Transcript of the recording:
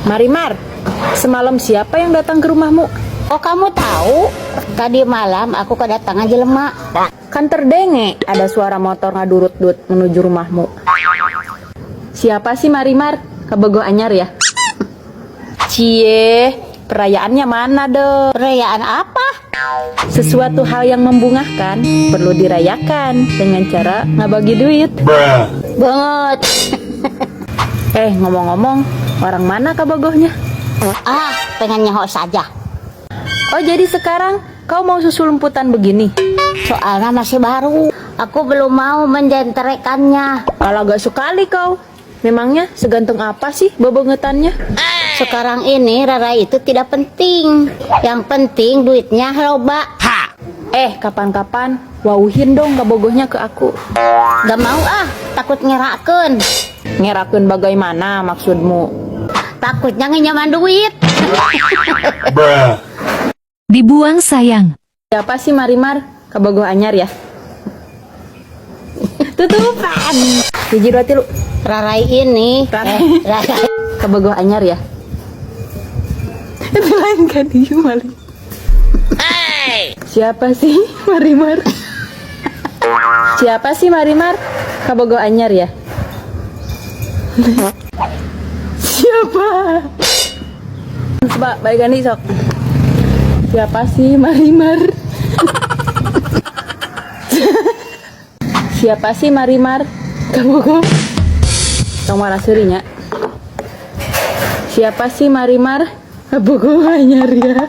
Marimar, semalam siapa yang datang ke rumahmu? Oh, kamu tahu? Tadi malam aku kedatangan jelema. Kan terdenge ada suara motor ngadurut-dut menuju rumahmu. Siapa sih Marimar? Kebogoh anyar ya? Cie, perayaannya mana deh? Perayaan apa? Sesuatu hal yang membungahkan perlu dirayakan dengan cara ngabagi duit. Banget. Ngomong-ngomong, orang mana kebogohnya? Pengen nyaho saja. Oh, jadi sekarang kau mau susul lemputan begini? Soalnya masih baru. Aku belum mau menjentrekannya. Kalau gak sekali kau. Memangnya segantung apa sih bobogetannya? Sekarang ini Rara itu tidak penting. Yang penting duitnya loba. Kapan-kapan wauhin dong kebogohnya ke aku. Gak mau takut ngerakeun. Ngerakeun bagaimana maksudmu? Takutnya nginjaman duit. Dibuang sayang. Siapa sih Marimar? Kebogoh anyar ya? Tutupan. Hiji dua tilu. Rarai ini. Rarai. Kebogoh anyar ya? Itu lain kan dia maling. Siapa sih Marimar? Siapa sih Marimar? Kebogoh anyar ya? Siapa? Coba balikan nih sok. Siapa sih Marimar? Siapa sih Marimar? Kebogoh. Tong marah serinya. Siapa sih Marimar? Kebogoh anyar ya?